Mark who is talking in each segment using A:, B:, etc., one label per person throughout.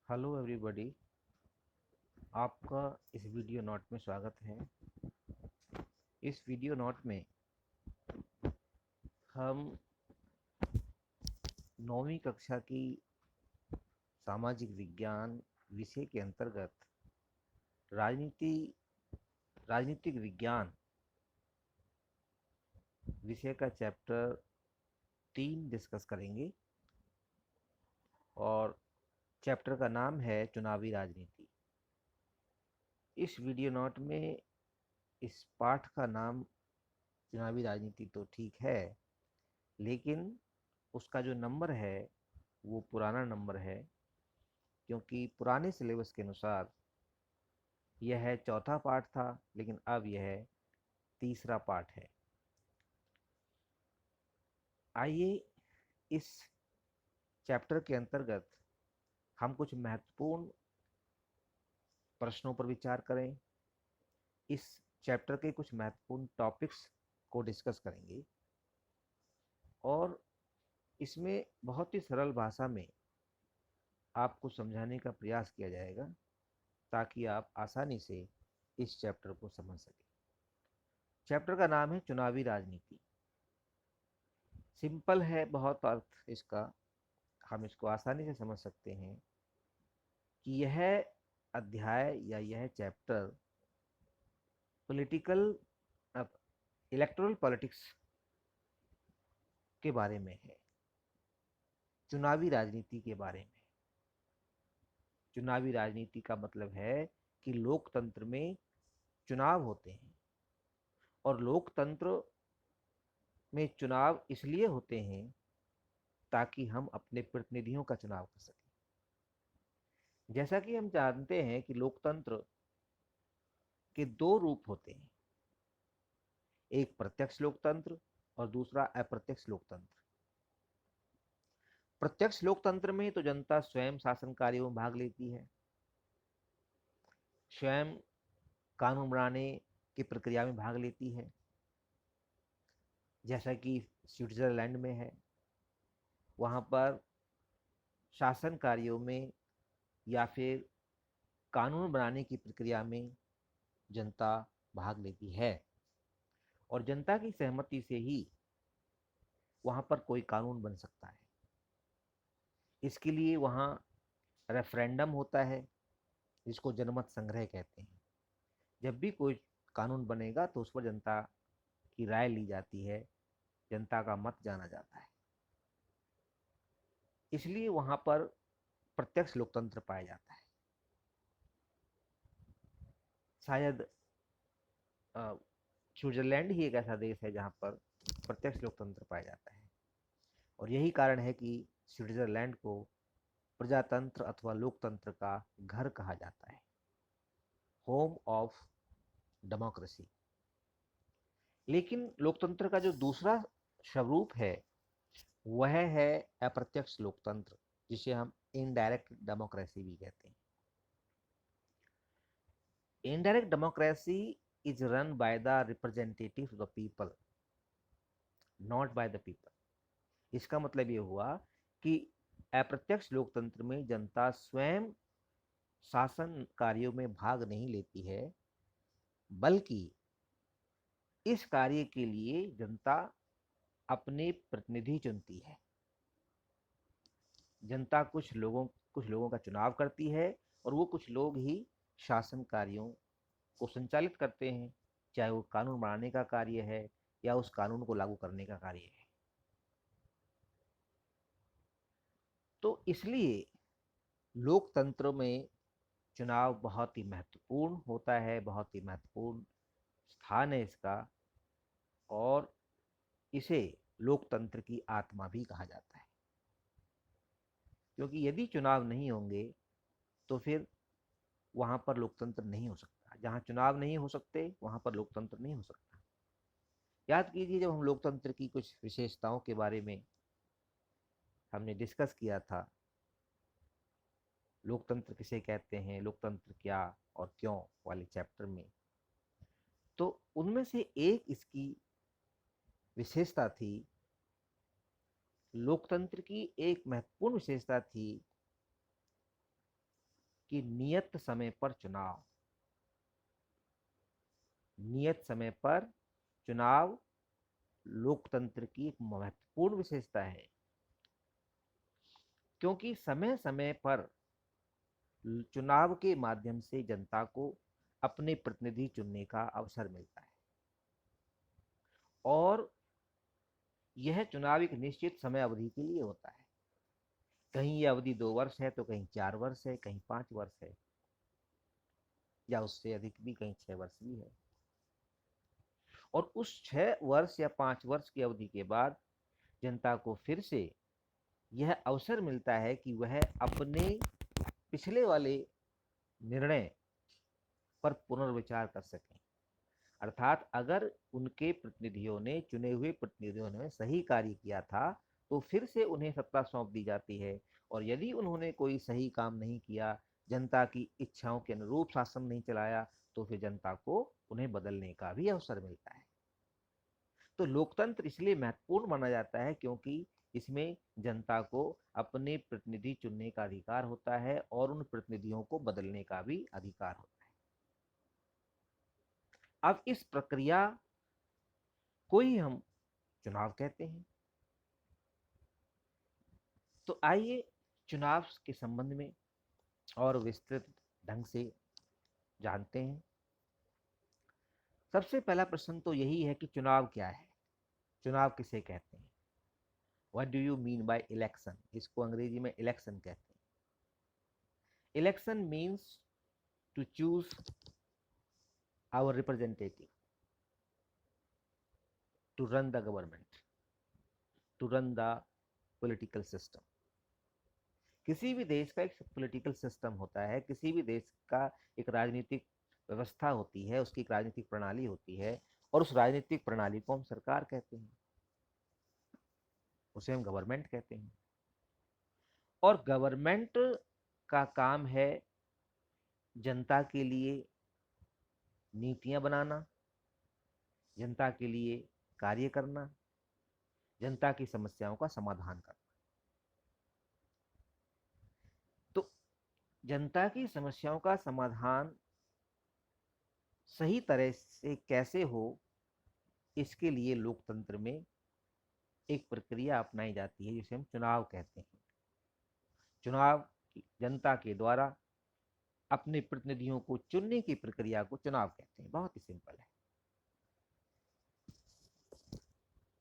A: Hello everybody. आपका इस video note में स्वागत है। इस वीडियो नोट में हम 9वीं कक्षा की सामाजिक विज्ञान विषय के अंतर्गत राजनीति राजनीतिक विज्ञान विषय का चैप्टर 3 डिस्कस करेंगे और चैप्टर का नाम है चुनावी राजनीति। इस वीडियो नोट में इस पाठ का नाम चुनावी राजनीति तो ठीक है, लेकिन उसका जो नंबर है वो पुराना नंबर है, क्योंकि पुराने सिलेबस के अनुसार यह चौथा पाठ था, लेकिन अब यह तीसरा पाठ है। आइए इस चैप्टर के अंतर्गत हम कुछ महत्वपूर्ण प्रश्नों पर विचार करें। इस चैप्टर के कुछ महत्वपूर्ण टॉपिक्स को डिस्कस करेंगे और इसमें बहुत ही सरल भाषा में आपको समझाने का प्रयास किया जाएगा ताकि आप आसानी से इस चैप्टर को समझ सकें। चैप्टर का नाम है चुनावी राजनीति। सिंपल है बहुत अर्थ इसका, हम इसको आसानी से समझ सकते हैं कि यह अध्याय या यह चैप्टर पॉलिटिकल इलेक्टोरल पॉलिटिक्स के बारे में है, चुनावी राजनीति के बारे में। चुनावी राजनीति का मतलब है कि लोकतंत्र में चुनाव होते हैं और लोकतंत्र में चुनाव इसलिए होते हैं ताकि हम अपने प्रतिनिधियों का चुनाव कर सकें। जैसा कि हम जानते हैं कि लोकतंत्र के दो रूप होते हैं, एक प्रत्यक्ष लोकतंत्र और दूसरा अप्रत्यक्ष लोकतंत्र। प्रत्यक्ष लोकतंत्र में तो जनता स्वयं शासन कार्यों में भाग लेती है, स्वयं कानून बनाने की प्रक्रिया में भाग लेती है, जैसा कि स्विट्जरलैंड में है। वहाँ पर शासन कार्यों में या फिर कानून बनाने की प्रक्रिया में जनता भाग लेती है और जनता की सहमति से ही वहाँ पर कोई कानून बन सकता है। इसके लिए वहाँ रेफरेंडम होता है, जिसको जनमत संग्रह कहते हैं। जब भी कोई कानून बनेगा तो उस पर जनता की राय ली जाती है, जनता का मत जाना जाता है। इसलिए वहाँ पर प्रत्यक्ष लोकतंत्र पाया जाता है। शायद स्विट्जरलैंड ही एक ऐसा देश है जहाँ पर प्रत्यक्ष लोकतंत्र पाया जाता है और यही कारण है कि स्विट्जरलैंड को प्रजातंत्र अथवा लोकतंत्र का घर कहा जाता है, होम ऑफ डेमोक्रेसी। लेकिन लोकतंत्र का जो दूसरा स्वरूप है वह है अप्रत्यक्ष लोकतंत्र, जिसे हम इनडायरेक्ट डेमोक्रेसी भी कहते हैं। Indirect democracy is run by the representative of the people, not by the people. इसका मतलब ये हुआ कि अप्रत्यक्ष लोकतंत्र में जनता स्वयं शासन कार्यों में भाग नहीं लेती है, बल्कि इस कार्य के लिए जनता अपने प्रतिनिधि चुनती है। जनता कुछ लोगों का चुनाव करती है और वो कुछ लोग ही शासन कार्यों को संचालित करते हैं, चाहे वो कानून बनाने का कार्य है या उस कानून को लागू करने का कार्य है। तो इसलिए लोकतंत्र में चुनाव बहुत ही महत्वपूर्ण होता है, बहुत ही महत्वपूर्ण स्थान है इसका, और इसे लोकतंत्र की आत्मा भी कहा जाता है। क्योंकि यदि चुनाव नहीं होंगे तो फिर वहां पर लोकतंत्र नहीं हो सकता। जहां चुनाव नहीं हो सकते वहां पर लोकतंत्र नहीं हो सकता। याद कीजिए, जब हम लोकतंत्र की कुछ विशेषताओं के बारे में हमने डिस्कस किया था, लोकतंत्र किसे कहते हैं, लोकतंत्र क्या और क्यों वाले चैप्टर में, तो उनमें से एक इसकी विशेषता थी, लोकतंत्र की एक महत्वपूर्ण विशेषता थी कि नियत समय पर चुनाव, नियत समय पर चुनाव लोकतंत्र की एक महत्वपूर्ण विशेषता है, क्योंकि समय समय पर चुनाव के माध्यम से जनता को अपने प्रतिनिधि चुनने का अवसर मिलता है। और यह चुनाव एक निश्चित समय अवधि के लिए होता है। कहीं यह अवधि 2 वर्ष है, तो कहीं 4 वर्ष है, कहीं 5 वर्ष है, या उससे अधिक भी, कहीं 6 वर्ष भी है। और उस 6 वर्ष या 5 वर्ष की अवधि के बाद जनता को फिर से यह अवसर मिलता है कि वह अपने पिछले वाले निर्णय पर पुनर्विचार कर सकें। अर्थात अगर उनके प्रतिनिधियों ने, चुने हुए प्रतिनिधियों ने सही कार्य किया था, तो फिर से उन्हें सत्ता सौंप दी जाती है। और यदि उन्होंने कोई सही काम नहीं किया, जनता की इच्छाओं के अनुरूप शासन नहीं चलाया, तो फिर जनता को उन्हें बदलने का भी अवसर मिलता है। तो लोकतंत्र इसलिए महत्वपूर्ण माना जाता है क्योंकि इसमें जनता को अपने प्रतिनिधि चुनने का अधिकार होता है और उन प्रतिनिधियों को बदलने का भी अधिकार होता है। अब इस प्रक्रिया को ही हम चुनाव कहते हैं। तो आइए चुनाव के संबंध में और विस्तृत ढंग से जानते हैं। सबसे पहला प्रश्न तो यही है कि चुनाव क्या है, चुनाव किसे कहते हैं। What do you mean by election? इसको अंग्रेजी में इलेक्शन कहते हैं। Election means to choose our representative to run the government, to run the political system. किसी भी देश का एक पॉलिटिकल सिस्टम होता है, किसी भी देश का एक राजनीतिक व्यवस्था होती है, उसकी एक राजनीतिक प्रणाली होती है, और उस राजनीतिक प्रणाली को हम सरकार कहते हैं, उसे हम गवर्नमेंट कहते हैं। और गवर्नमेंट का काम है जनता के लिए नीतियां बनाना, जनता के लिए कार्य करना, जनता की समस्याओं का समाधान करना। तो जनता की समस्याओं का समाधान सही तरह से कैसे हो, इसके लिए लोकतंत्र में एक प्रक्रिया अपनाई जाती है जिसे हम चुनाव कहते हैं। चुनाव जनता के द्वारा अपने प्रतिनिधियों को चुनने की प्रक्रिया को चुनाव कहते हैं। बहुत ही सिंपल है।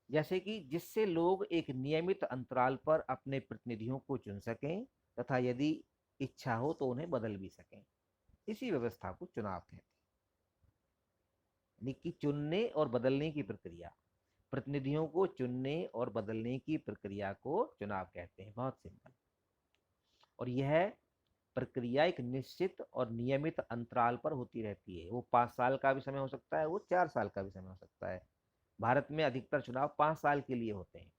A: जैसे कि जिससे लोग एक नियमित अंतराल पर अपने प्रतिनिधियों को चुन सकें तथा यदि इच्छा हो तो उन्हें बदल भी सकें, इसी व्यवस्था को चुनाव कहते हैं। यानी कि चुनने और बदलने की प्रक्रिया, प्रतिनिधियों को चुनने और बदलने की प्रक्रिया को चुनाव कहते हैं। बहुत सिंपल। और यह प्रक्रिया एक निश्चित और नियमित अंतराल पर होती रहती है। वो 5 साल का भी समय हो सकता है, वो 4 साल का भी समय हो सकता है। भारत में अधिकतर चुनाव 5 साल के लिए होते हैं,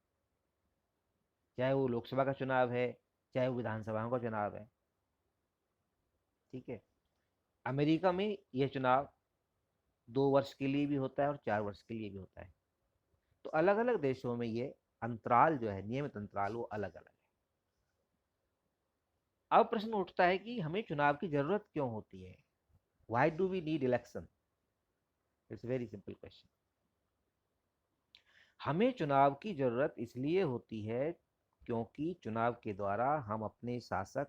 A: चाहे वो लोकसभा का चुनाव है, चाहे वो विधानसभाओं का चुनाव है। ठीक है। अमेरिका में यह चुनाव 2 वर्ष के लिए भी होता है और 4 वर्ष के लिए भी होता है। तो अलग अलग देशों में ये अंतराल जो है, नियमित अंतराल, वो अलग अलग है। अब प्रश्न उठता है कि हमें चुनाव की जरूरत क्यों होती है? Why do we need election? It's a very simple question. हमें चुनाव की जरूरत इसलिए होती है क्योंकि चुनाव के द्वारा हम अपने शासक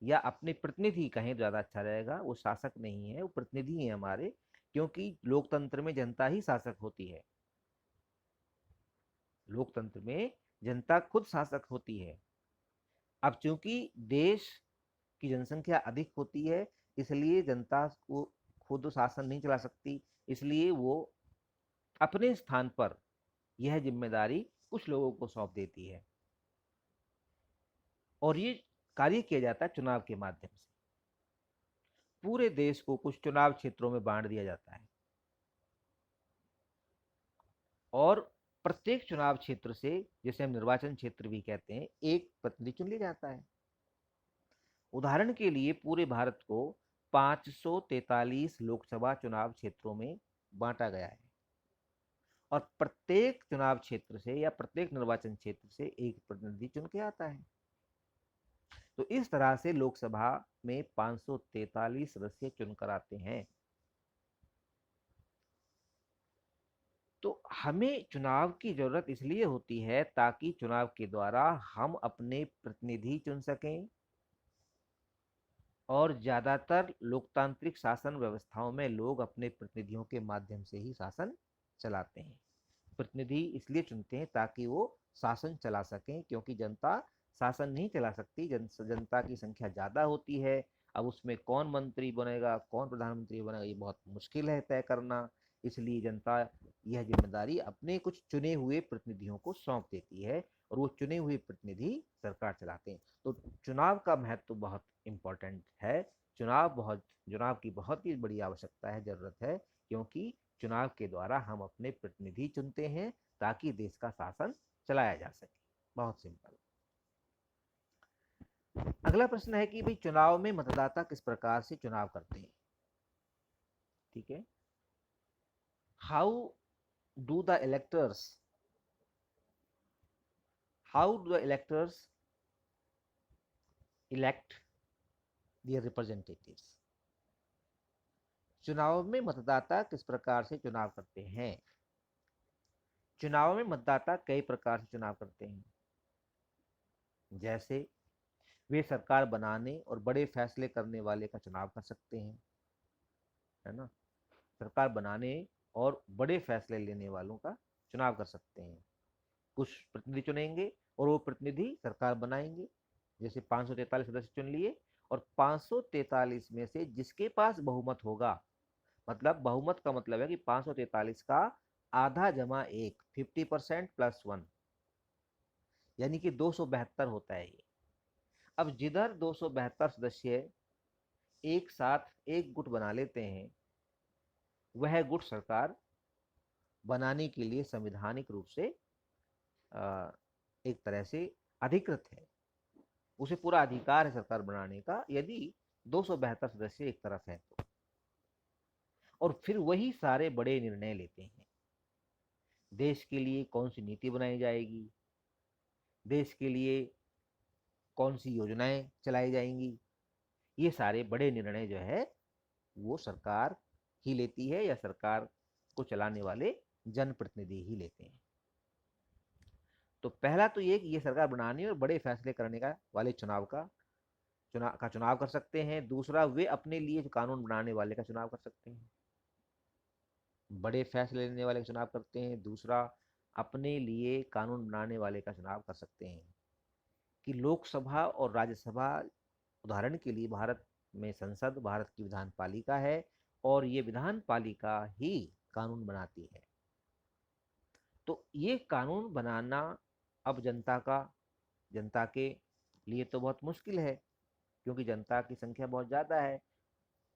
A: या अपने प्रतिनिधि, कहें ज्यादा अच्छा रहेगा, वो शासक नहीं है, वो प्रतिनिधि हैं हमारे, क्योंकि लोकतंत्र में जनता ही शासक होती है। लोकतंत्र में जनता खुद शासक होती है। अब चूंकि देश की जनसंख्या अधिक होती है, इसलिए जनता को खुद शासन नहीं चला सकती, इसलिए वो अपने स्थान पर यह जिम्मेदारी कुछ लोगों को सौंप देती है, और ये कार्य किया जाता है चुनाव के माध्यम से। पूरे देश को कुछ चुनाव क्षेत्रों में बांट दिया जाता है, और प्रत्येक चुनाव क्षेत्र से, जिसे हम निर्वाचन क्षेत्र भी कहते हैं, एक प्रतिनिधि चुन लिया जाता है। उदाहरण के लिए पूरे भारत को 543 लोकसभा चुनाव क्षेत्रों में बांटा गया है, और प्रत्येक चुनाव क्षेत्र से या प्रत्येक निर्वाचन क्षेत्र से एक प्रतिनिधि चुन के आता है। तो इस तरह से लोकसभा में 543 सदस्य चुनकर आते हैं। तो हमें चुनाव की जरूरत इसलिए होती है ताकि चुनाव के द्वारा हम अपने प्रतिनिधि चुन सकें, और ज्यादातर लोकतांत्रिक शासन व्यवस्थाओं में लोग अपने प्रतिनिधियों के माध्यम से ही शासन चलाते हैं। प्रतिनिधि इसलिए चुनते हैं ताकि वो शासन चला सकें, क्योंकि जनता शासन नहीं चला सकती। जनता की संख्या ज्यादा होती है। अब उसमें कौन मंत्री बनेगा, कौन प्रधानमंत्री बनेगा, ये बहुत मुश्किल है तय करना। इसलिए जनता यह जिम्मेदारी अपने कुछ चुने हुए प्रतिनिधियों को सौंप देती है, और वो चुने हुए प्रतिनिधि सरकार चलाते हैं। तो चुनाव का महत्व बहुत इम्पोर्टेंट है। चुनाव की बहुत ही बड़ी आवश्यकता है, जरूरत है, क्योंकि चुनाव के द्वारा हम अपने प्रतिनिधि चुनते हैं ताकि देश का शासन चलाया जा सके। बहुत सिंपल। अगला प्रश्न है कि भाई चुनाव में मतदाता किस प्रकार से चुनाव करते हैं। ठीक है। How do the electors how do the electors elect their representatives. चुनाव में मतदाता किस प्रकार से चुनाव करते हैं। चुनाव में मतदाता कई प्रकार से चुनाव करते हैं। जैसे वे सरकार बनाने और बड़े फैसले करने वाले का चुनाव कर सकते हैं, है ना। सरकार बनाने और बड़े फैसले लेने वालों का चुनाव कर सकते हैं। कुछ प्रतिनिधि चुनेंगे और वो प्रतिनिधि सरकार बनाएंगे। जैसे 543 सदस्य चुन लिए, और 543 में से जिसके पास बहुमत होगा, मतलब बहुमत का मतलब है कि 543 का आधा जमा एक, 50% प्लस 1, यानी कि 272 होता है ये। अब जिधर 272 सदस्य एक साथ एक गुट बना लेते हैं, वह गुट सरकार बनाने के लिए संवैधानिक रूप से एक तरह से अधिकृत है। उसे पूरा अधिकार है सरकार बनाने का, यदि 272 सदस्य एक तरफ है तो। और फिर वही सारे बड़े निर्णय लेते हैं। देश के लिए कौन सी नीति बनाई जाएगी, देश के लिए कौन सी योजनाएं चलाई जाएंगी, ये सारे बड़े निर्णय जो है वो सरकार ही लेती है, या सरकार को चलाने वाले जनप्रतिनिधि ही लेते हैं। तो पहला तो ये कि ये सरकार बनाने और बड़े फैसले करने का वाले चुनाव कर सकते हैं। दूसरा, वे अपने लिए जो कानून बनाने वाले का चुनाव कर सकते हैं। बड़े फैसले लेने वाले का चुनाव करते हैं। दूसरा, अपने लिए कानून बनाने वाले का चुनाव कर सकते हैं। कि लोकसभा और राज्यसभा, उदाहरण के लिए भारत में संसद भारत की विधान पालिका है, और ये विधान पालिका ही कानून बनाती है। तो ये कानून बनाना अब जनता के लिए तो बहुत मुश्किल है, क्योंकि जनता की संख्या बहुत ज़्यादा है।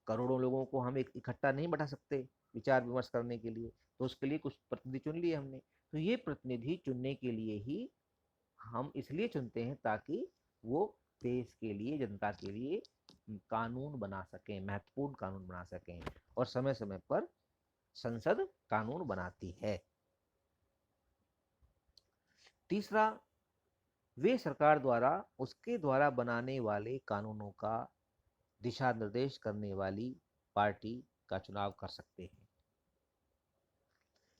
A: करोड़ों लोगों को हम एक इकट्ठा नहीं बैठा सकते विचार विमर्श करने के लिए। तो उसके लिए कुछ प्रतिनिधि चुन लिए हमने। तो ये प्रतिनिधि चुनने के लिए ही हम इसलिए चुनते हैं ताकि वो देश के लिए, जनता के लिए कानून बना सकें, महत्वपूर्ण कानून बना सकें। और समय समय पर संसद कानून बनाती है। तीसरा, वे सरकार द्वारा उसके द्वारा बनाने वाले कानूनों का दिशा निर्देश करने वाली पार्टी का चुनाव कर सकते हैं।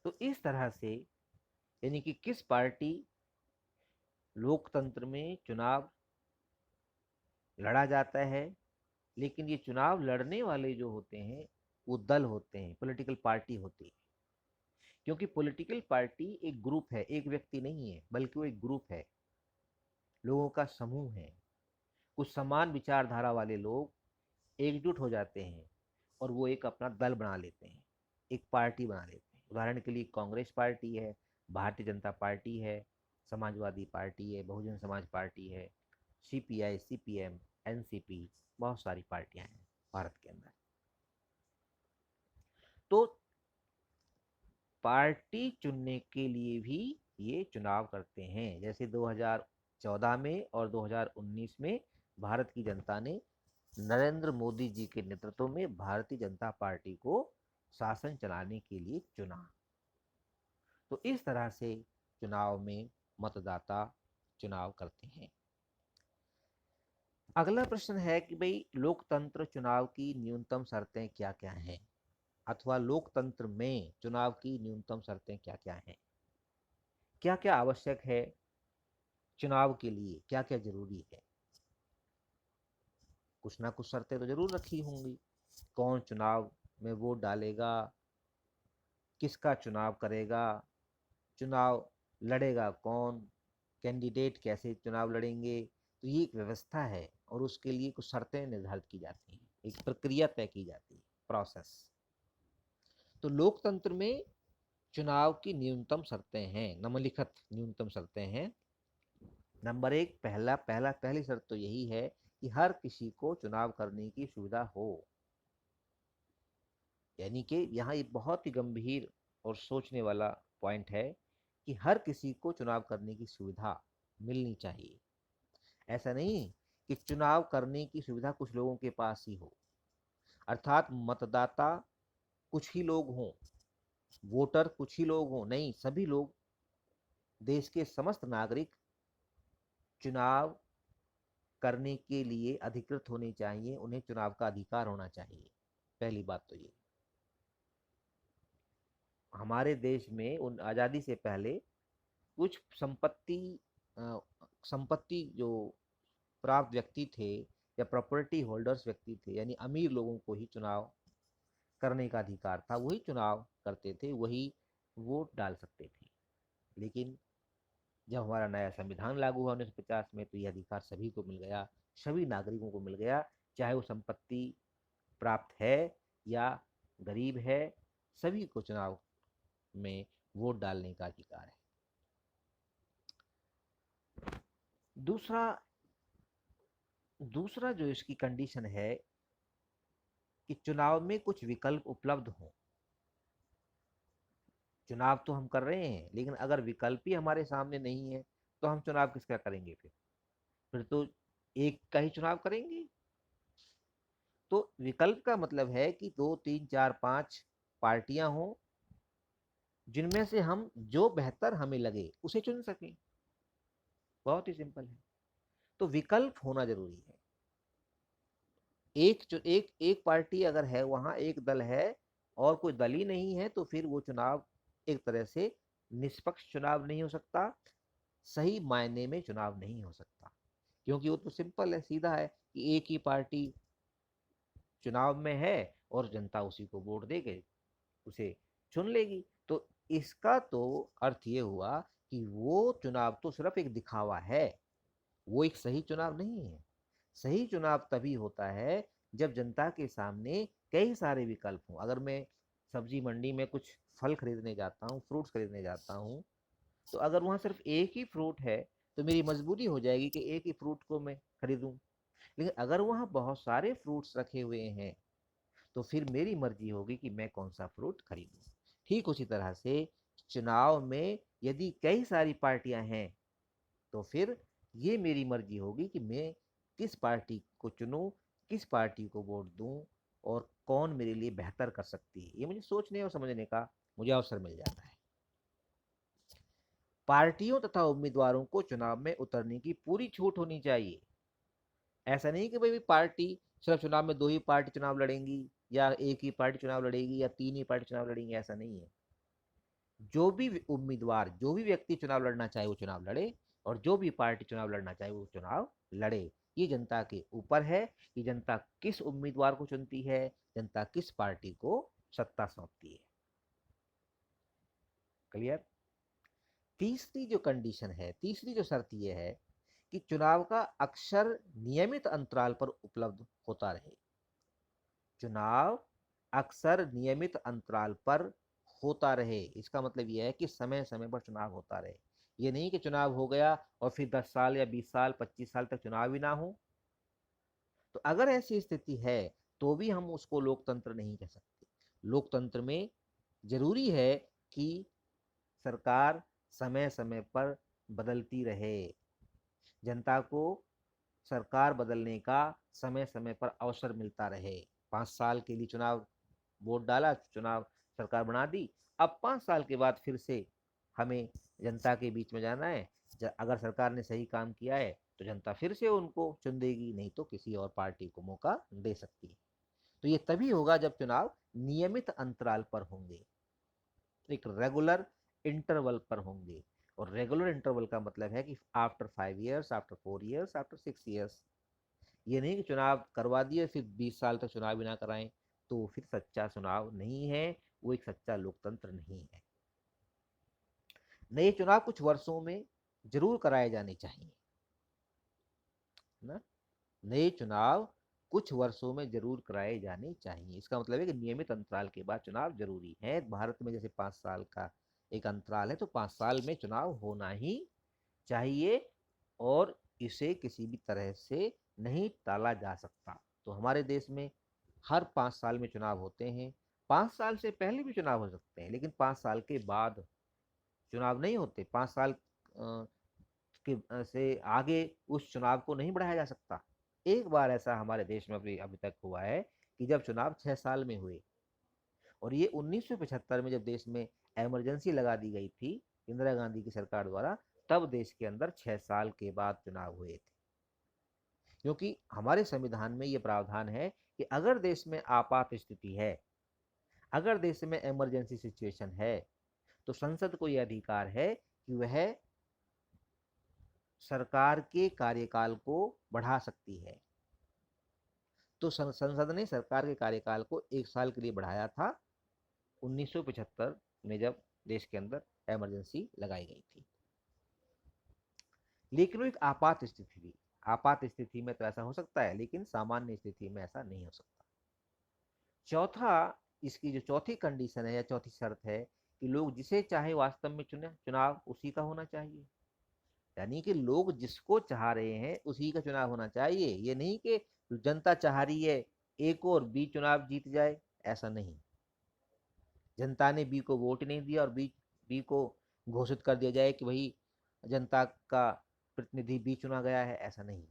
A: तो इस तरह से, यानी कि किस पार्टी, लोकतंत्र में चुनाव लड़ा जाता है, लेकिन ये चुनाव लड़ने वाले जो होते हैं वो दल होते हैं, पॉलिटिकल पार्टी होती है। क्योंकि पॉलिटिकल पार्टी एक ग्रुप है, एक व्यक्ति नहीं है, बल्कि वो एक ग्रुप है, लोगों का समूह है। कुछ समान विचारधारा वाले लोग एकजुट हो जाते हैं, और वो एक अपना दल बना लेते हैं, एक पार्टी बना लेते हैं। उदाहरण के लिए कांग्रेस पार्टी है, भारतीय जनता पार्टी है, समाजवादी पार्टी है, बहुजन समाज पार्टी है, सीपीआई, सीपीएम, एनसीपी, बहुत सारी पार्टियां हैं भारत के अंदर। तो पार्टी चुनने के लिए भी ये चुनाव करते हैं। जैसे 2014 में और 2019 में भारत की जनता ने नरेंद्र मोदी जी के नेतृत्व में भारतीय जनता पार्टी को शासन चलाने के लिए चुना। तो इस तरह से चुनाव में मतदाता चुनाव करते हैं। अगला प्रश्न है कि भाई लोकतंत्र चुनाव की न्यूनतम शर्तें क्या क्या हैं, अथवा लोकतंत्र में चुनाव की न्यूनतम शर्तें क्या क्या हैं, क्या क्या आवश्यक है चुनाव के लिए, क्या क्या जरूरी है। कुछ ना कुछ शर्तें तो जरूर रखी होंगी। कौन चुनाव में वोट डालेगा, किसका चुनाव करेगा, चुनाव लड़ेगा कौन, कैंडिडेट कैसे चुनाव लड़ेंगे। तो ये एक व्यवस्था है और उसके लिए कुछ शर्तें निर्धारित की जाती हैं, एक प्रक्रिया तय की जाती है, प्रोसेस। तो लोकतंत्र में चुनाव की न्यूनतम शर्तें हैं, निम्नलिखित न्यूनतम शर्तें हैं। नंबर एक, पहली शर्त तो यही है कि हर किसी को चुनाव करने की सुविधा हो। यानी कि यहाँ एक बहुत ही गंभीर और सोचने वाला पॉइंट है कि हर किसी को चुनाव करने की सुविधा मिलनी चाहिए। ऐसा नहीं कि चुनाव करने की सुविधा कुछ लोगों के पास ही हो, अर्थात मतदाता कुछ ही लोग हों, वोटर कुछ ही लोग हों, नहीं, सभी लोग, देश के समस्त नागरिक चुनाव करने के लिए अधिकृत होने चाहिए, उन्हें चुनाव का अधिकार होना चाहिए। पहली बात तो ये, हमारे देश में उन आज़ादी से पहले कुछ संपत्ति जो प्राप्त व्यक्ति थे या प्रॉपर्टी होल्डर्स व्यक्ति थे, यानी अमीर लोगों को ही चुनाव करने का अधिकार था, वही चुनाव करते थे, वही वोट डाल सकते थे। लेकिन जब हमारा नया संविधान लागू हुआ 1950 में, तो यह अधिकार सभी को मिल गया, सभी नागरिकों को मिल गया, चाहे वो संपत्ति प्राप्त है या गरीब है, सभी को चुनाव में वोट डालने का अधिकार है। दूसरा दूसरा जो इसकी कंडीशन है कि चुनाव में कुछ विकल्प उपलब्ध हों। चुनाव तो हम कर रहे हैं, लेकिन अगर विकल्प ही हमारे सामने नहीं है तो हम चुनाव किसका करेंगे फिर तो एक का ही चुनाव करेंगे। तो विकल्प का मतलब है कि 2 3 4 5 पार्टियां हों, जिनमें से हम जो बेहतर हमें लगे उसे चुन सकें। बहुत ही सिंपल है। तो विकल्प होना जरूरी है। एक एक पार्टी अगर है, वहां एक दल है और कोई दल ही नहीं है, तो फिर वो चुनाव एक तरह से निष्पक्ष चुनाव नहीं हो सकता, सही मायने में चुनाव नहीं हो सकता। क्योंकि वो तो सिंपल है, सीधा है कि एक ही पार्टी चुनाव में है और जनता उसी को वोट देके उसे चुन लेगी। तो इसका तो अर्थ ये हुआ कि वो चुनाव तो सिर्फ एक दिखावा है, वो एक सही चुनाव नहीं है। सही चुनाव तभी होता है जब जनता के सामने कई सारे विकल्प हों। अगर मैं सब्जी मंडी में कुछ फल खरीदने जाता हूँ, फ्रूट्स खरीदने जाता हूँ, तो अगर वहाँ सिर्फ एक ही फ्रूट है तो मेरी मजबूरी हो जाएगी कि एक ही फ्रूट को मैं खरीदूं। लेकिन अगर वहाँ बहुत सारे फ्रूट्स रखे हुए हैं तो फिर मेरी मर्जी होगी कि मैं कौन सा फ्रूट खरीदूं। ठीक उसी तरह से चुनाव में यदि कई सारी पार्टियां हैं तो फिर ये मेरी मर्जी होगी कि मैं किस पार्टी को चुनूं, किस पार्टी को वोट दूं, और कौन मेरे लिए बेहतर कर सकती है। ये मुझे सोचने और समझने का मुझे अवसर मिल जाता है। पार्टियों तथा उम्मीदवारों को चुनाव में उतरने की पूरी छूट होनी चाहिए। ऐसा नहीं कि भाई पार्टी सिर्फ चुनाव में दो ही पार्टी चुनाव लड़ेंगी, या एक ही पार्टी चुनाव लड़ेगी, या तीन ही पार्टी चुनाव लड़ेंगी, ऐसा नहीं है। जो भी उम्मीदवार, जो भी व्यक्ति चुनाव लड़ना चाहे वो चुनाव लड़े, और जो भी पार्टी चुनाव लड़ना चाहे वो चुनाव लड़े। ये जनता के ऊपर है कि जनता किस उम्मीदवार को चुनती है, जनता किस पार्टी को सत्ता सौंपती है। क्लियर। तीसरी जो कंडीशन है, तीसरी जो शर्त ये है कि चुनाव का अक्सर नियमित अंतराल पर उपलब्ध होता रहे। चुनाव अक्सर नियमित अंतराल पर होता रहे, इसका मतलब यह है कि समय समय पर चुनाव होता रहे। ये नहीं कि चुनाव हो गया और फिर 10 साल या 20 साल 25 साल तक चुनाव ही ना हो। तो अगर ऐसी स्थिति है तो भी हम उसको लोकतंत्र नहीं कह सकते। लोकतंत्र में जरूरी है कि सरकार समय समय पर बदलती रहे, जनता को सरकार बदलने का समय समय पर अवसर मिलता रहे। 5 साल के लिए चुनाव, वोट डाला, चुनाव, सरकार बना दी, अब 5 साल के बाद फिर से हमें जनता के बीच में जाना है। अगर सरकार ने सही काम किया है तो जनता फिर से उनको चुन देगी, नहीं तो किसी और पार्टी को मौका दे सकती है। तो ये तभी होगा जब चुनाव नियमित अंतराल पर होंगे, एक रेगुलर इंटरवल पर होंगे। और रेगुलर इंटरवल का मतलब है कि after 5 years, after 4 years, after 6 years. ये नहीं कि चुनाव करवा दिए फिर 20 साल तक चुनाव भी ना कराएं, तो फिर सच्चा चुनाव नहीं है, वो एक सच्चा लोकतंत्र नहीं है। नए चुनाव कुछ वर्षों में जरूर कराए जाने चाहिए ना, नए चुनाव कुछ वर्षों में जरूर कराए जाने चाहिए। इसका मतलब है कि नियमित अंतराल के बाद चुनाव जरूरी है। भारत में जैसे 5 साल का एक अंतराल है, तो 5 साल में चुनाव होना ही चाहिए, और इसे किसी भी तरह से नहीं टाला जा सकता। तो हमारे देश में हर 5 साल में चुनाव होते हैं। 5 साल से पहले भी चुनाव हो सकते हैं, लेकिन 5 साल के बाद चुनाव नहीं होते। 5 साल से आगे उस चुनाव को नहीं बढ़ाया जा सकता। एक बार ऐसा हमारे देश में अभी तक हुआ है कि जब चुनाव 6 साल में हुए, और ये 1975 में जब देश में इमरजेंसी लगा दी गई थी इंदिरा गांधी की सरकार द्वारा, तब देश के अंदर 6 साल के बाद चुनाव हुए थे। क्योंकि हमारे संविधान में ये प्रावधान है कि अगर देश में आपात स्थिति है, अगर देश में इमरजेंसी सिचुएशन है, तो संसद को यह अधिकार है कि वह सरकार के कार्यकाल को बढ़ा सकती है। तो संसद ने सरकार के कार्यकाल को 1 साल के लिए बढ़ाया था 1975 में, जब देश के अंदर इमरजेंसी लगाई गई थी। लेकिन वो एक आपात स्थिति थी। आपात स्थिति में तो ऐसा हो सकता है, लेकिन सामान्य स्थिति में ऐसा नहीं हो सकता। चौथा, इसकी जो चौथी कंडीशन है या चौथी शर्त है कि लोग जिसे चाहे वास्तव में चुने, चुनाव उसी का होना चाहिए। यानी कि लोग जिसको चाह रहे हैं उसी का चुनाव होना चाहिए। ये नहीं कि जनता चाह रही है ए को और बी चुनाव जीत जाए, ऐसा नहीं। जनता ने बी को वोट नहीं दिया और बी बी को घोषित कर दिया जाए कि वही जनता का प्रतिनिधि बी चुना गया है, ऐसा नहीं।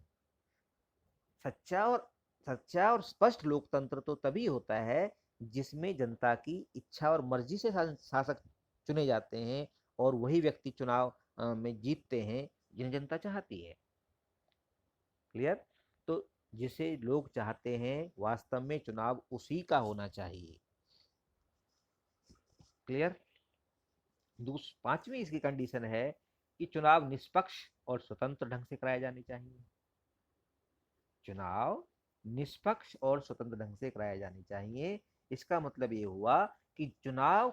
A: सच्चा और सच्चा और स्पष्ट लोकतंत्र तो तभी होता है जिसमें जनता की इच्छा और मर्जी से शासक चुने जाते हैं, और वही व्यक्ति चुनाव में जीतते हैं जिन्हें जनता चाहती है। क्लियर? तो जिसे लोग चाहते हैं वास्तव में चुनाव उसी का होना चाहिए। क्लियर? पांचवी इसकी कंडीशन है कि चुनाव निष्पक्ष और स्वतंत्र ढंग से कराए जाने चाहिए। चुनाव निष्पक्ष और स्वतंत्र ढंग से कराए जाने चाहिए। इसका मतलब ये हुआ कि चुनाव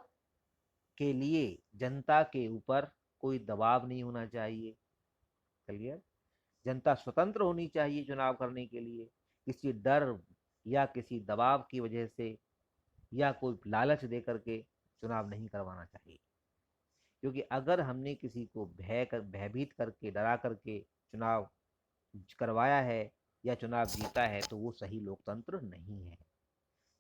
A: के लिए जनता के ऊपर कोई दबाव नहीं होना चाहिए। क्लियर? जनता स्वतंत्र होनी चाहिए चुनाव करने के लिए, किसी डर या किसी दबाव की वजह से या कोई लालच दे करके चुनाव नहीं करवाना चाहिए। क्योंकि अगर हमने किसी को भयभीत करके, डरा करके चुनाव करवाया है या चुनाव जीता है, तो वो सही लोकतंत्र नहीं है।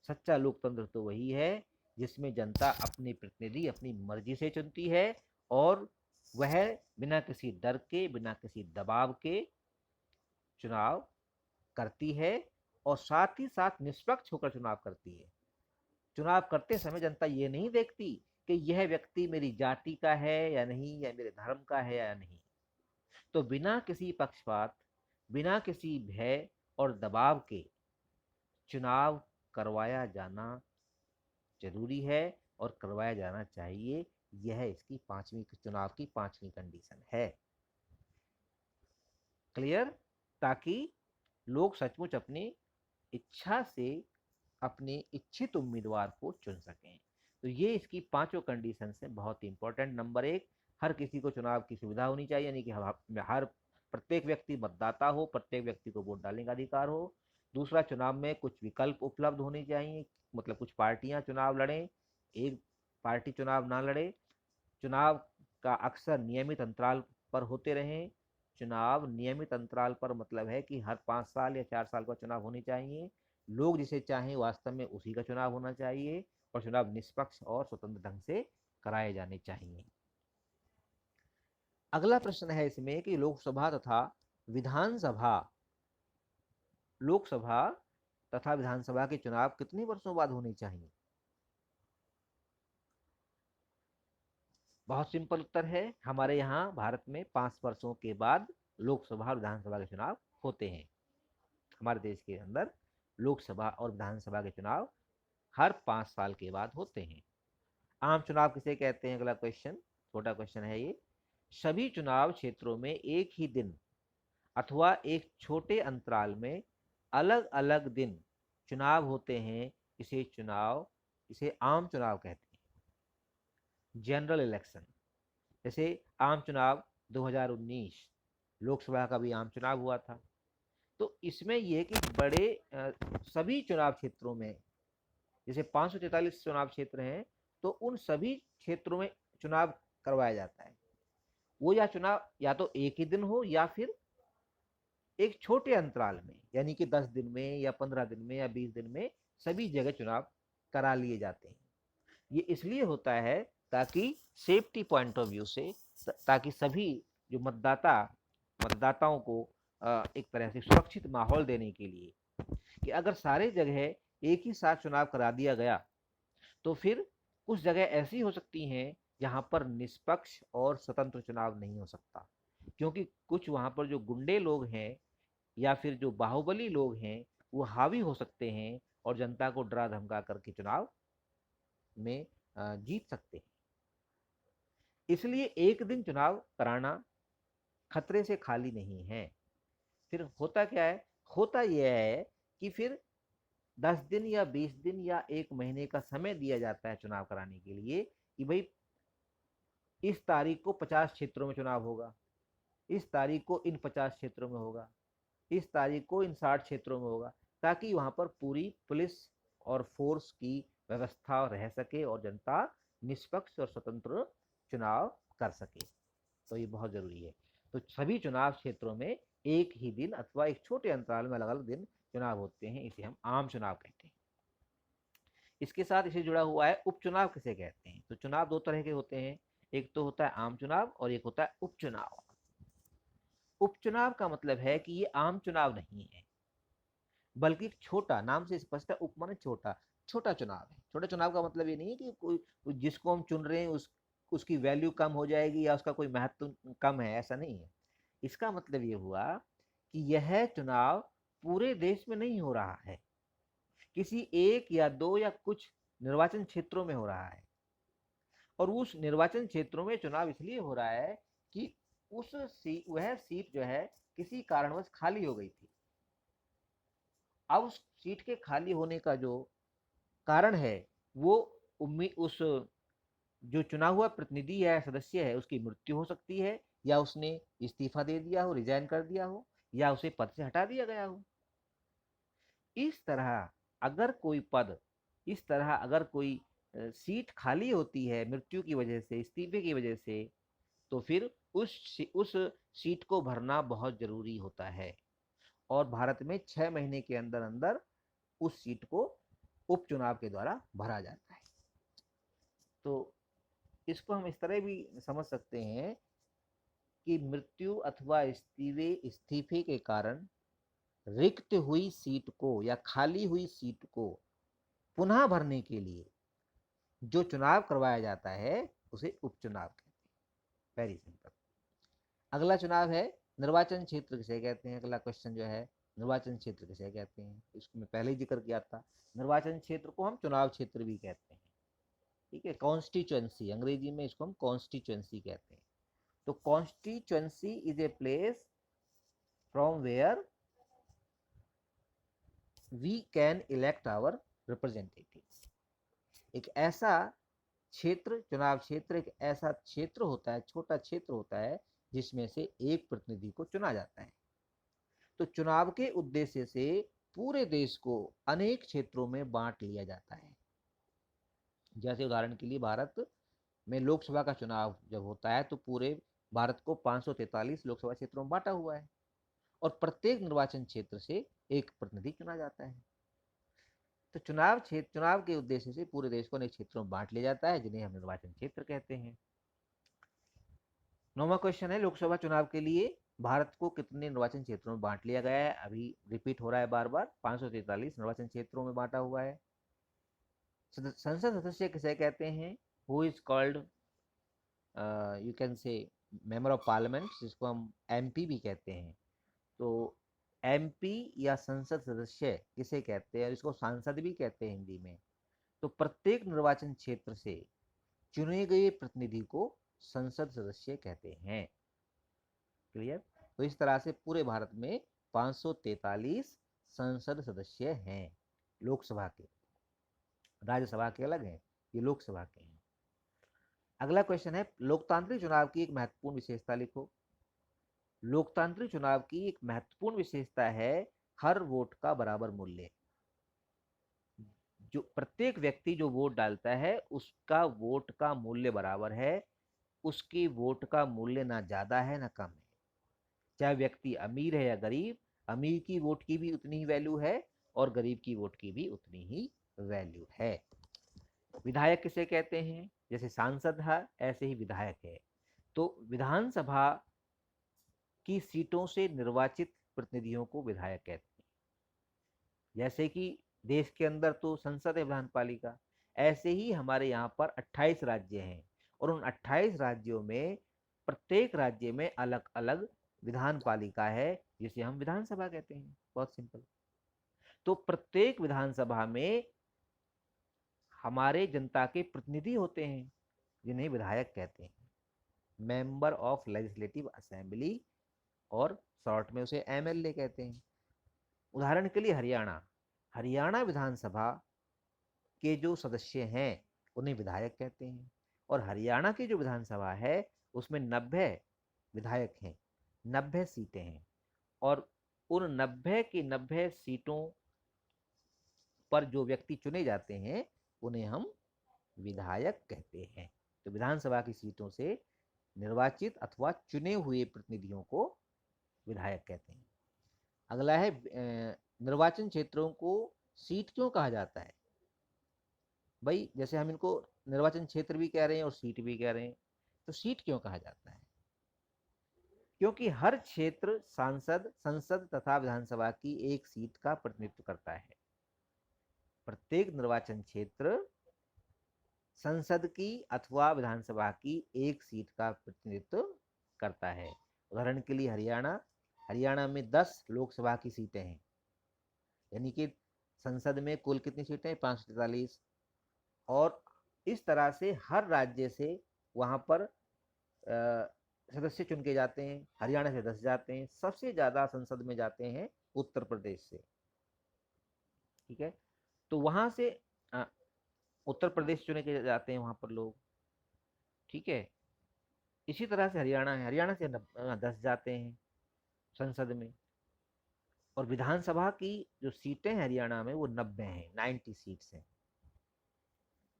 A: सच्चा लोकतंत्र तो वही है जिसमें जनता अपने प्रतिनिधि अपनी मर्जी से चुनती है, और वह बिना किसी डर के, बिना किसी दबाव के चुनाव करती है, और साथ ही साथ निष्पक्ष होकर चुनाव करती है। चुनाव करते समय जनता ये नहीं देखती कि यह व्यक्ति मेरी जाति का है या नहीं, या मेरे धर्म का है या नहीं। तो बिना किसी पक्षपात, बिना किसी भय और दबाव के चुनाव करवाया जाना जरूरी है, और करवाया जाना चाहिए। यह इसकी पांचवी, चुनाव की पांचवी कंडीशन है। क्लियर? ताकि लोग सचमुच अपनी इच्छा से अपने इच्छित उम्मीदवार को चुन सकें। तो ये इसकी पांचों कंडीशन है, बहुत इंपॉर्टेंट। नंबर एक, हर किसी को चुनाव की सुविधा होनी चाहिए, यानी कि हर प्रत्येक व्यक्ति मतदाता हो, प्रत्येक व्यक्ति को वोट डालने का अधिकार हो। दूसरा, चुनाव में कुछ विकल्प उपलब्ध होने चाहिए, मतलब कुछ पार्टियां चुनाव लड़ें, एक पार्टी चुनाव ना लड़े। चुनाव का अक्सर नियमित अंतराल पर होते रहें। चुनाव नियमित अंतराल पर मतलब है कि हर 5 साल या 4 साल का चुनाव होने चाहिए। लोग जिसे चाहें वास्तव में उसी का चुनाव होना चाहिए, और चुनाव निष्पक्ष और स्वतंत्र ढंग से कराए जाने चाहिए। अगला प्रश्न है इसमें कि लोकसभा तथा विधानसभा लोकसभा तथा विधानसभा के चुनाव कितने वर्षों बाद होने चाहिए? बहुत सिंपल उत्तर है, हमारे यहाँ भारत में 5 वर्षों के बाद लोकसभा और विधानसभा के चुनाव होते हैं। हमारे देश के अंदर लोकसभा और विधानसभा के चुनाव हर 5 साल के बाद होते हैं। आम चुनाव किसे कहते हैं? अगला क्वेश्चन, छोटा क्वेश्चन है ये। सभी चुनाव क्षेत्रों में एक ही दिन अथवा एक छोटे अंतराल में अलग अलग दिन चुनाव होते हैं, इसे आम चुनाव कहते हैं। जनरल इलेक्शन, जैसे आम चुनाव 2019 लोकसभा का भी आम चुनाव हुआ था। तो इसमें यह कि सभी चुनाव क्षेत्रों में, जैसे 543 चुनाव क्षेत्र हैं, तो उन सभी क्षेत्रों में चुनाव करवाया जाता है। वो चुनाव या तो एक ही दिन हो या फिर एक छोटे अंतराल में, यानी कि 10 दिन में या 15 दिन में या 20 दिन में सभी जगह चुनाव करा लिए जाते हैं। ये इसलिए होता है ताकि सेफ्टी पॉइंट ऑफ व्यू से, ताकि सभी जो मतदाताओं को एक तरह से सुरक्षित माहौल देने के लिए, कि अगर सारे जगह एक ही साथ चुनाव करा दिया गया तो फिर कुछ जगह ऐसी हो सकती हैं जहां पर निष्पक्ष और स्वतंत्र चुनाव नहीं हो सकता, क्योंकि कुछ वहां पर जो गुंडे लोग हैं या फिर जो बाहुबली लोग हैं वो हावी हो सकते हैं और जनता को डरा धमका करके चुनाव में जीत सकते हैं। इसलिए एक दिन चुनाव कराना खतरे से खाली नहीं है। फिर होता क्या है? होता यह है कि फिर 10 दिन या 20 दिन या 1 महीने का समय दिया जाता है चुनाव कराने के लिए, कि भाई इस तारीख को 50 क्षेत्रों में चुनाव होगा, इस तारीख को इन 50 क्षेत्रों में होगा, इस तारीख को इन 60 क्षेत्रों में होगा, ताकि वहां पर पूरी पुलिस और फोर्स की व्यवस्था रह सके और जनता निष्पक्ष और स्वतंत्र चुनाव कर सके। तो ये बहुत जरूरी है। तो सभी चुनाव क्षेत्रों में एक ही दिन अथवा एक छोटे अंतराल में अलग अलग दिन चुनाव होते हैं, इसे हम आम चुनाव कहते हैं। इसके साथ इसे जुड़ा हुआ है उपचुनाव किसे कहते हैं। तो चुनाव दो तरह के होते हैं, एक तो होता है आम चुनाव और एक होता है उपचुनाव। उपचुनाव का मतलब है कि ये आम चुनाव नहीं है, बल्कि एक छोटा, नाम से स्पष्ट है, उप माने छोटा, छोटा चुनाव है। छोटे चुनाव का मतलब ये नहीं है कि कोई जिसको हम चुन रहे हैं उसकी वैल्यू कम हो जाएगी या उसका कोई महत्व कम है, ऐसा नहीं है। इसका मतलब ये हुआ कि यह चुनाव पूरे देश में नहीं हो रहा है, किसी एक या दो या कुछ निर्वाचन क्षेत्रों में हो रहा है। और उस निर्वाचन क्षेत्रों में चुनाव इसलिए हो रहा है कि वह सीट जो है किसी कारणवश खाली हो गई थी। अब उस सीट के खाली होने का जो कारण है वो उस जो चुना हुआ प्रतिनिधि है, सदस्य है, उसकी मृत्यु हो सकती है, या उसने इस्तीफा दे दिया हो, रिजाइन कर दिया हो, या उसे पद से हटा दिया गया हो। इस तरह अगर कोई सीट खाली होती है मृत्यु की वजह से, इस्तीफे की वजह से, तो फिर उस सीट को भरना बहुत जरूरी होता है। और भारत में 6 महीने के अंदर अंदर उस सीट को उपचुनाव के द्वारा भरा जाता है। तो इसको हम इस तरह भी समझ सकते हैं कि मृत्यु अथवा इस्तीफे के कारण रिक्त हुई सीट को या खाली हुई सीट को पुनः भरने के लिए जो चुनाव करवाया जाता है उसे उपचुनाव कहते हैं। Very simple. अगला चुनाव है निर्वाचन क्षेत्र किसे कहते हैं। अगला क्वेश्चन जो है, निर्वाचन क्षेत्र किसे कहते हैं, इसको मैं पहले ही जिक्र किया था। निर्वाचन क्षेत्र को हम चुनाव क्षेत्र भी कहते हैं, ठीक है। कॉन्स्टिट्यूएंसी, अंग्रेजी में इसको हम कॉन्स्टिट्यूएंसी कहते हैं। तो constituency is a place from where we can elect our representative. एक ऐसा क्षेत्र, चुनाव क्षेत्र एक ऐसा क्षेत्र होता है, छोटा क्षेत्र होता है जिसमें से एक प्रतिनिधि को चुना जाता है। तो चुनाव के उद्देश्य से पूरे देश को अनेक क्षेत्रों में बांट लिया जाता है। जैसे उदाहरण के लिए भारत में लोकसभा का चुनाव जब होता है तो पूरे भारत को 543 लोकसभा क्षेत्रों में बांटा हुआ है और प्रत्येक निर्वाचन क्षेत्र से एक प्रतिनिधि चुना जाता है। तो चुनाव के उद्देश्य से पूरे देश को अनेक क्षेत्रों में बांट लिया जाता है, जिन्हें हम निर्वाचन क्षेत्र कहते हैं। 9वां क्वेश्चन है, लोकसभा चुनाव के लिए भारत को कितने निर्वाचन क्षेत्रों में बांट लिया गया है। अभी रिपीट हो रहा है बार बार, 543 निर्वाचन क्षेत्रों में बांटा हुआ है। संसद सदस्य किसे कहते हैं? Who is called, you can say member of parliament, जिसको हम एमपी भी कहते हैं। तो एमपी या संसद सदस्य किसे कहते हैं, इसको सांसद भी कहते हैं हिंदी में। तो प्रत्येक निर्वाचन क्षेत्र से चुने गए प्रतिनिधि को संसद सदस्य कहते हैं। क्लियर? तो इस तरह से पूरे भारत में 543 संसद सदस्य हैं लोकसभा के। राज्यसभा के अलग हैं, ये लोकसभा के हैं। अगला क्वेश्चन है, लोकतांत्रिक चुनाव की एक महत्वपूर्ण विशेषता लिखो। लोकतांत्रिक चुनाव की एक महत्वपूर्ण विशेषता है हर वोट का बराबर मूल्य। जो प्रत्येक व्यक्ति जो वोट डालता है उसका वोट का मूल्य बराबर है, उसकी वोट का मूल्य ना ज्यादा है ना कम है। चाहे व्यक्ति अमीर है या गरीब, अमीर की वोट की भी उतनी ही वैल्यू है और गरीब की वोट की भी उतनी ही वैल्यू है। विधायक किसे कहते हैं? जैसे सांसद है ऐसे ही विधायक है। तो विधानसभा की सीटों से निर्वाचित प्रतिनिधियों को विधायक कहते हैं। जैसे कि देश के अंदर तो संसद है विधान पालिका, ऐसे ही हमारे यहाँ पर 28 राज्य हैं और उन 28 राज्यों में प्रत्येक राज्य में अलग अलग विधान पालिका है जिसे हम विधानसभा कहते हैं। बहुत सिंपल। तो प्रत्येक विधानसभा में हमारे जनता के प्रतिनिधि होते हैं जिन्हें विधायक कहते हैं, मेंबर ऑफ लेजिस्लेटिव असेंबली, और शॉर्ट में उसे एमएलए कहते हैं। उदाहरण के लिए हरियाणा विधानसभा के जो सदस्य हैं उन्हें विधायक कहते हैं। और हरियाणा की जो विधानसभा है उसमें 90 विधायक हैं, 90 सीटें हैं, और उन 90 की 90 सीटों पर जो व्यक्ति चुने जाते हैं उन्हें हम विधायक कहते हैं। तो विधानसभा की सीटों से निर्वाचित अथवा चुने हुए प्रतिनिधियों को विधायक कहते हैं। अगला है निर्वाचन क्षेत्रों को सीट क्यों कहा जाता है? भाई जैसे हम इनको निर्वाचन क्षेत्र भी कह रहे हैं और सीट भी कह रहे हैं, तो सीट क्यों कहा जाता है? क्योंकि हर क्षेत्र सांसद, संसद तथा विधानसभा की एक सीट का प्रतिनिधित्व करता है। प्रत्येक निर्वाचन क्षेत्र संसद की अथवा विधानसभा की एक सीट का प्रतिनिधित्व करता है। उदाहरण के लिए हरियाणा में 10 लोकसभा की सीटें हैं, यानी कि संसद में कुल कितनी सीटें? 543। और इस तरह से हर राज्य से वहां पर सदस्य चुन के जाते हैं। हरियाणा से 10 जाते हैं, सबसे ज्यादा संसद में जाते हैं उत्तर प्रदेश से। ठीक है, तो वहां से उत्तर प्रदेश चुने के जाते हैं वहां पर लोग। ठीक है, इसी तरह से हरियाणा से 10 जाते हैं संसद में। और विधानसभा की जो सीटें हैं हरियाणा में वो 90 हैं, 90 सीट्स हैं।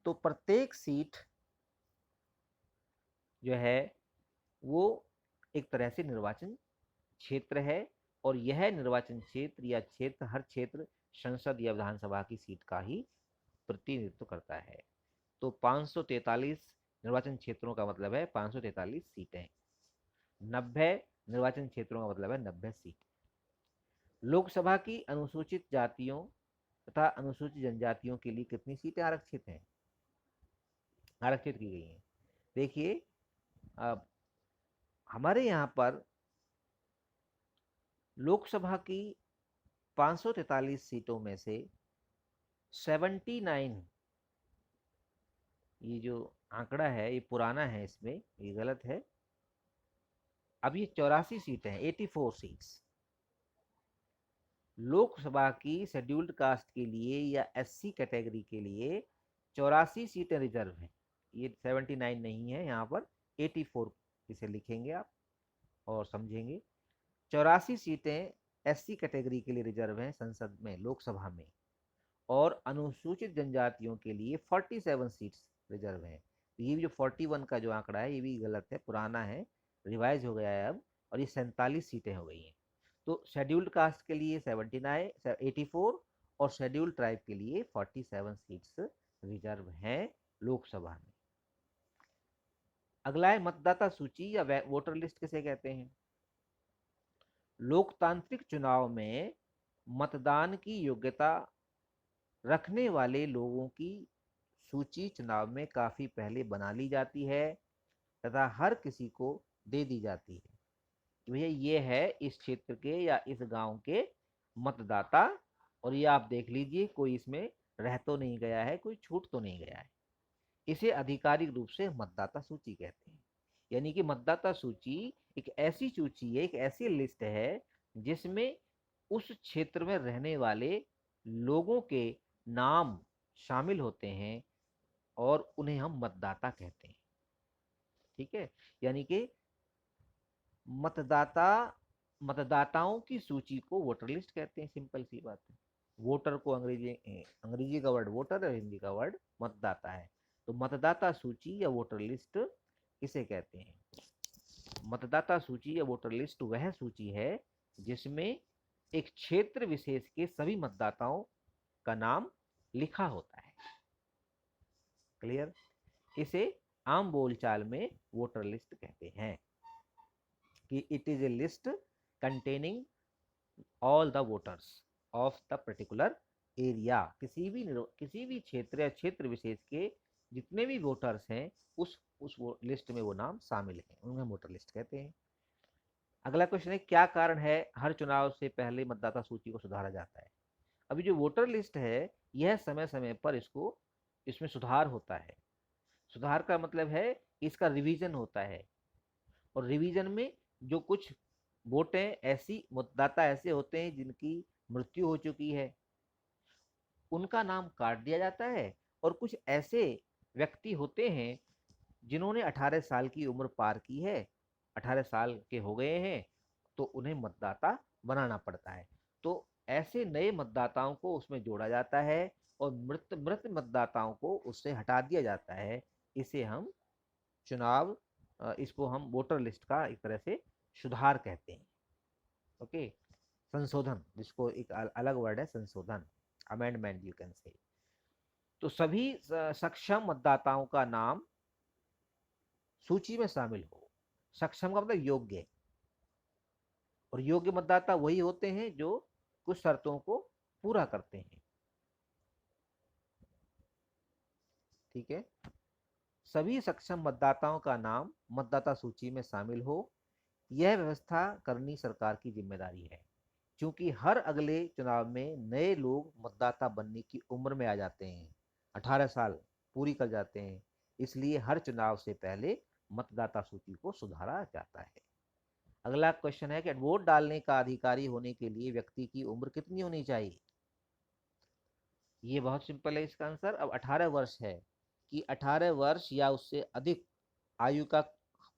A: तो प्रत्येक सीट जो है वो एक तरह से निर्वाचन क्षेत्र है, और यह निर्वाचन क्षेत्र या क्षेत्र, हर क्षेत्र संसद या विधानसभा की सीट का ही प्रतिनिधित्व करता है। तो 543 निर्वाचन क्षेत्रों का मतलब है 543 सीटें। 90 निर्वाचन क्षेत्रों का मतलब है 90 सीट। लोकसभा की अनुसूचित जातियों तथा अनुसूचित जनजातियों के लिए कितनी सीटें आरक्षित हैं, आरक्षित की गई हैं? देखिए, अब हमारे यहाँ पर लोकसभा की 543 सीटों में से 79, ये जो आंकड़ा है ये पुराना है, इसमें ये गलत है। अब ये 84 सीटें हैं, 84 सीट्स लोकसभा की शेड्यूल्ड कास्ट के लिए या एससी कैटेगरी के लिए 84 सीटें रिजर्व हैं। ये 79 नहीं है, यहाँ पर 84 इसे लिखेंगे आप और समझेंगे। 84 सीटें एससी कैटेगरी के लिए रिजर्व हैं संसद में, लोकसभा में। और अनुसूचित जनजातियों के लिए 47 सीट्स रिजर्व हैं। तो ये जो 41 का जो आंकड़ा है ये भी गलत है, पुराना है, रिवाइज हो गया है अब, और ये 47 सीटें हो गई हैं। तो शेड्यूल्ड कास्ट के लिए 84 और शेड्यूल्ड ट्राइब के लिए 47 सीट्स रिजर्व हैं लोकसभा में। अगला है मतदाता सूची या वोटर लिस्ट किसे कहते हैं? लोकतांत्रिक चुनाव में मतदान की योग्यता रखने वाले लोगों की सूची चुनाव में काफी पहले बना ली जाती है तथा हर किसी को दे दी जाती है कि भैया ये है इस क्षेत्र के या इस गांव के मतदाता, और ये आप देख लीजिए कोई इसमें रह तो नहीं गया है, कोई छूट तो नहीं गया है। इसे आधिकारिक रूप से मतदाता सूची कहते हैं। यानी कि मतदाता सूची एक ऐसी सूची है, एक ऐसी लिस्ट है जिसमें उस क्षेत्र में रहने वाले लोगों के नाम शामिल होते हैं और उन्हें हम मतदाता कहते हैं। ठीक है, यानी कि मतदाता मतदाताओं की सूची को वोटर लिस्ट कहते हैं। सिंपल सी बात है। वोटर को अंग्रेजी का वर्ड वोटर है, हिंदी का वर्ड मतदाता है। तो मतदाता सूची या वोटर लिस्ट किसे कहते हैं? मतदाता सूची या वोटर लिस्ट वह सूची है जिसमें एक क्षेत्र विशेष के सभी मतदाताओं का नाम लिखा होता है। क्लियर? इसे आम बोलचाल में वोटर लिस्ट कहते हैं कि it is a list containing all the voters of the particular area. किसी भी क्षेत्र या क्षेत्र विशेष के जितने भी वोटर्स हैं उस लिस्ट में वो नाम शामिल हैं, उन्हें वोटर लिस्ट कहते हैं। अगला क्वेश्चन है, क्या कारण है हर चुनाव से पहले मतदाता सूची को सुधारा जाता है? अभी जो वोटर लिस्ट है यह समय समय पर इसमें सुधार होता है। सुधार का मतलब है इसका रिवीजन होता है, और रिवीजन में जो कुछ वोटें ऐसी मतदाता ऐसे होते हैं जिनकी मृत्यु हो चुकी है उनका नाम काट दिया जाता है, और कुछ ऐसे व्यक्ति होते हैं जिन्होंने 18 साल की उम्र पार की है, 18 साल के हो गए हैं, तो उन्हें मतदाता बनाना पड़ता है। तो ऐसे नए मतदाताओं को उसमें जोड़ा जाता है और मृत मृत मतदाताओं को उससे हटा दिया जाता है। इसे हम चुनाव इसको हम वोटर लिस्ट का एक तरह से सुधार कहते हैं। ओके, संशोधन, जिसको एक अलग वर्ड है संशोधन, अमेंडमेंट यू कैन से। तो सभी सक्षम मतदाताओं का नाम सूची में शामिल हो। सक्षम का मतलब योग्य, और योग्य मतदाता वही होते हैं जो कुछ शर्तों को पूरा करते हैं। ठीक है, सभी सक्षम मतदाताओं का नाम मतदाता सूची में शामिल हो, यह व्यवस्था करनी सरकार की जिम्मेदारी है। क्योंकि हर अगले चुनाव में नए लोग मतदाता बनने की उम्र में आ जाते हैं, 18 साल पूरी कर जाते हैं, इसलिए हर चुनाव से पहले मतदाता सूची को सुधारा जाता है। अगला क्वेश्चन है कि वोट डालने का अधिकारी होने के लिए व्यक्ति की उम्र कितनी होनी चाहिए? ये बहुत सिंपल है इसका आंसर। अब 18 वर्ष है कि 18 वर्ष या उससे अधिक आयु का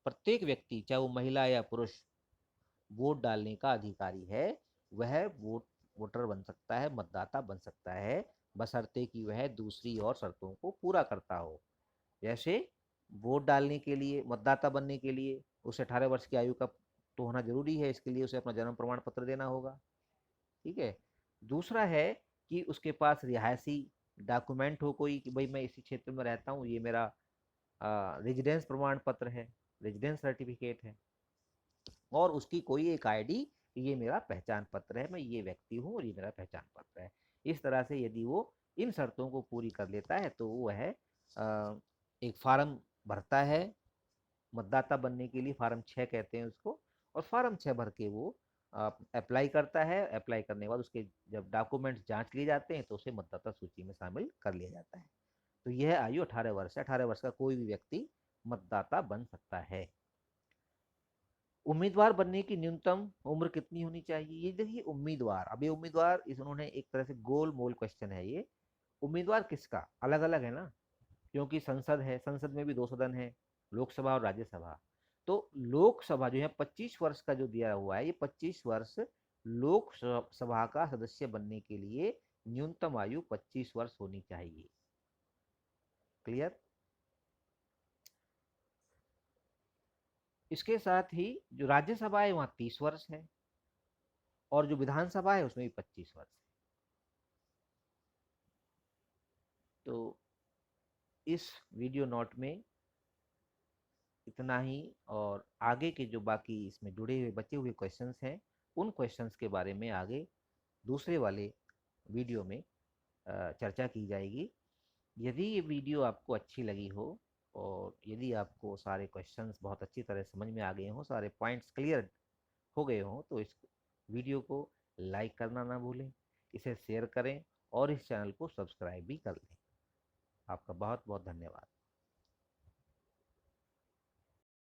A: प्रत्येक व्यक्ति, चाहे वो महिला या पुरुष, वोट डालने का अधिकारी है। वह वोटर बन सकता है, मतदाता बन सकता है, बशर्ते कि वह दूसरी और शर्तों को पूरा करता हो। जैसे वोट डालने के लिए, मतदाता बनने के लिए उसे 18 वर्ष की आयु का तो होना जरूरी है। इसके लिए उसे अपना जन्म प्रमाण पत्र देना होगा। ठीक है। दूसरा है कि उसके पास रिहायशी डॉक्यूमेंट हो कोई, कि भाई मैं इसी क्षेत्र में रहता हूँ, ये मेरा रेजिडेंस प्रमाण पत्र है, रेजिडेंस सर्टिफिकेट है, और उसकी कोई एक आईडी, ये मेरा पहचान पत्र है, मैं ये व्यक्ति हूँ और ये मेरा पहचान पत्र है। इस तरह से यदि वो इन शर्तों को पूरी कर लेता है तो वो है एक फार्म भरता है मतदाता बनने के लिए, फार्म 6 कहते हैं उसको, और फार्म 6 भर के वो अप्लाई करता है। अप्लाई करने के बाद उसके जब डॉक्यूमेंट्स जांच लिए जाते हैं तो उसे मतदाता सूची में शामिल कर लिया जाता है। तो यह आयु 18 वर्ष है। 18 वर्ष का कोई भी व्यक्ति मतदाता बन सकता है। उम्मीदवार बनने की न्यूनतम उम्र कितनी होनी चाहिए? ये देखिए, उम्मीदवार, अभी उम्मीदवार इस उन्होंने एक तरह से गोल मोल क्वेश्चन है ये। उम्मीदवार किसका? अलग अलग है ना, क्योंकि संसद है, संसद में भी 2 सदन है, लोकसभा और राज्यसभा। तो लोकसभा जो है 25 वर्ष का जो दिया हुआ है, ये 25 वर्ष लोकसभा का सदस्य बनने के लिए न्यूनतम आयु 25 वर्ष होनी चाहिए। क्लियर? इसके साथ ही जो राज्यसभा है वहाँ 30 वर्ष है, और जो विधानसभा है उसमें भी 25 वर्ष है। तो इस वीडियो नोट में इतना ही, और आगे के जो बाकी इसमें जुड़े हुए बचे हुए क्वेश्चंस हैं उन क्वेश्चंस के बारे में आगे दूसरे वाले वीडियो में चर्चा की जाएगी। यदि ये वीडियो आपको अच्छी लगी हो और यदि आपको सारे क्वेश्चंस बहुत अच्छी तरह समझ में आ गए हों, सारे पॉइंट्स क्लियर हो गए हों, तो इस वीडियो को लाइक करना ना भूलें, इसे शेयर करें और इस चैनल को सब्सक्राइब भी कर लें। आपका बहुत बहुत धन्यवाद।